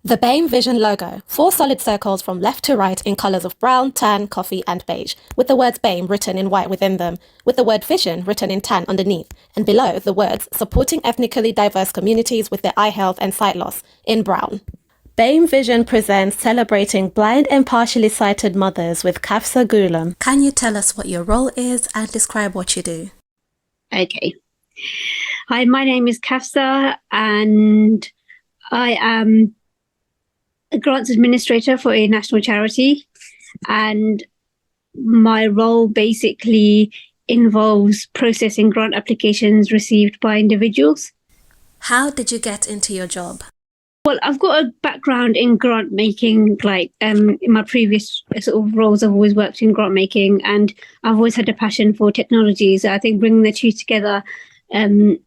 The BAME Vision logo, four solid circles from left to right in colours of brown, tan, coffee and beige, with the words BAME written in white within them, with the word Vision written in tan underneath, and below the words Supporting Ethnically Diverse Communities with Their Eye Health and Sight Loss in brown. BAME Vision presents Celebrating Blind and Partially Sighted Mothers with Khafsa Ghoullam. Can you tell us what your role is and describe what you do? Okay. Hi, my name is Khafsa and I am a grants administrator for a national charity, and my role basically involves processing grant applications received by individuals. How did you get into your job? Well, I've got a background in grant making, in my previous sort of roles, I've always worked in grant making, and I've always had a passion for technology. So I think bringing the two together and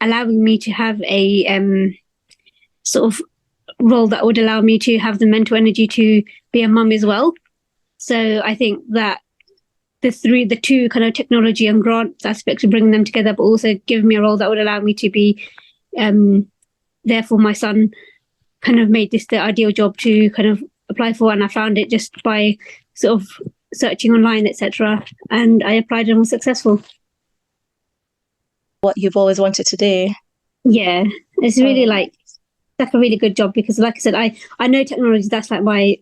allowing me to have a sort of role that would allow me to have the mental energy to be a mum as well. So I think that the two kind of technology and grant aspects of bringing them together, but also giving me a role that would allow me to be there for my son, kind of made this the ideal job to kind of apply for. And I found it just by sort of searching online, etc. And I applied and was successful. What you've always wanted to do? Yeah, it's really like a really good job because, like I said, I know technology. That's like my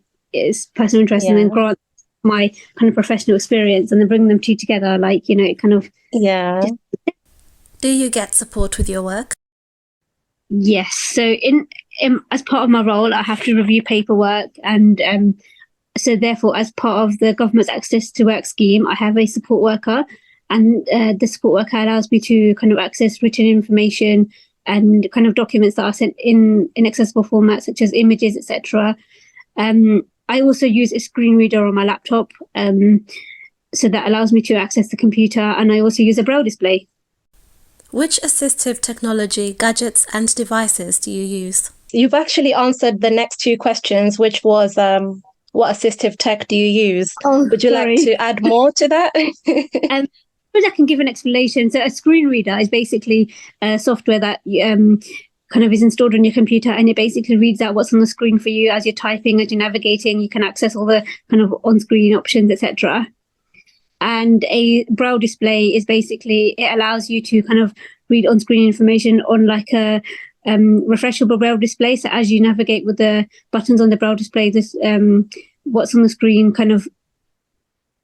personal interest, and then grant my kind of professional experience, and then bring them two together. Like, it kind of Do you get support with your work? Yes. So in as part of my role, I have to review paperwork, and so therefore, as part of the government's Access to Work scheme, I have a support worker, and the support worker allows me to kind of access written information and kind of documents that are sent in accessible formats such as images, etc. I also use a screen reader on my laptop, so that allows me to access the computer, and I also use a braille display. Which assistive technology, gadgets and devices do you use? You've actually answered the next two questions, which was what assistive tech do you use? Would you like to add more to that? I can give an explanation. So a screen reader is basically a software that kind of is installed on your computer, and it basically reads out what's on the screen for you as you're typing, as you're navigating. You can access all the kind of on-screen options, etc. And a braille display is basically, it allows you to kind of read on-screen information on like a refreshable braille display. So as you navigate with the buttons on the braille display, this what's on the screen kind of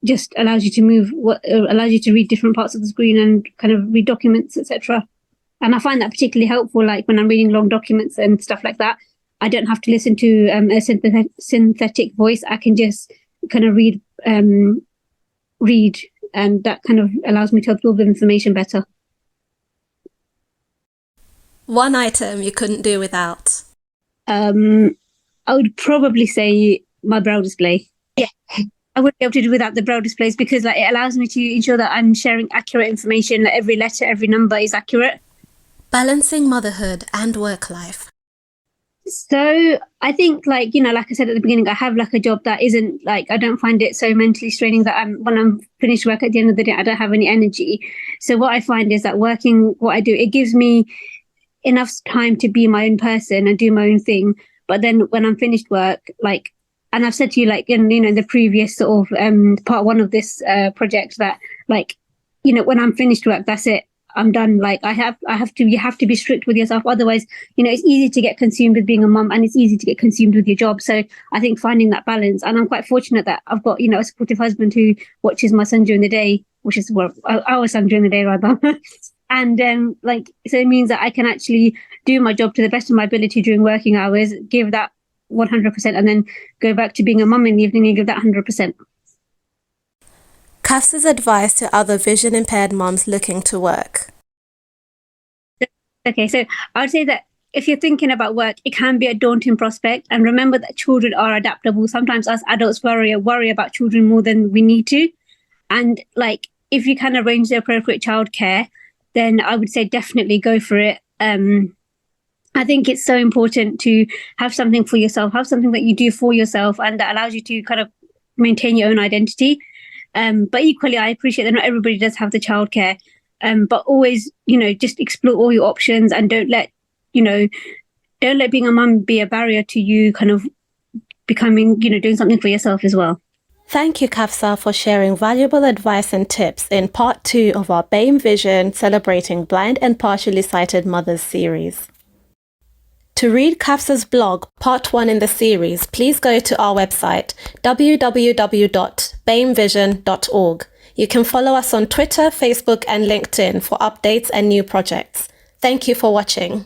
just allows you to move, allows you to read different parts of the screen and kind of read documents, etc. And I find that particularly helpful, like when I'm reading long documents and stuff like that. I don't have to listen to a synthetic voice. I can just kind of read, and that kind of allows me to absorb the information better. One item you couldn't do without? I would probably say my braille display. Yeah. I wouldn't be able to do without the braille displays because like it allows me to ensure that I'm sharing accurate information, that every letter, every number is accurate. Balancing motherhood and work life. So I think like I said at the beginning, I have like a job that isn't like, I don't find it so mentally straining that when I'm finished work at the end of the day, I don't have any energy. So what I find is that working what I do, it gives me enough time to be my own person and do my own thing. But then when I'm finished work, like, and I've said to you, like, in the previous sort of part one of this project that, like, when I'm finished work, that's it. I'm done. Like, you have to be strict with yourself. Otherwise, it's easy to get consumed with being a mum, and it's easy to get consumed with your job. So I think finding that balance, and I'm quite fortunate that I've got, a supportive husband who watches my son during the day, which is our son during the day rather. And so it means that I can actually do my job to the best of my ability during working hours, give that 100%, and then go back to being a mum in the evening and give that 100%. Khafsa's advice to other vision impaired mums looking to work. Okay, so I would say that if you're thinking about work, it can be a daunting prospect. And remember that children are adaptable. Sometimes us adults worry about children more than we need to. And like, if you can arrange the appropriate childcare, then I would say definitely go for it. I think it's so important to have something for yourself, have something that you do for yourself, and that allows you to kind of maintain your own identity. But equally, I appreciate that not everybody does have the childcare. But always, just explore all your options and don't let don't let being a mum be a barrier to you kind of becoming, doing something for yourself as well. Thank you, Khafsa, for sharing valuable advice and tips in part 2 of our BAME Vision Celebrating Blind and Partially Sighted Mothers series. To read Khafsa's blog, part 1 in the series, please go to our website, www.bamevision.org. You can follow us on Twitter, Facebook, and LinkedIn for updates and new projects. Thank you for watching.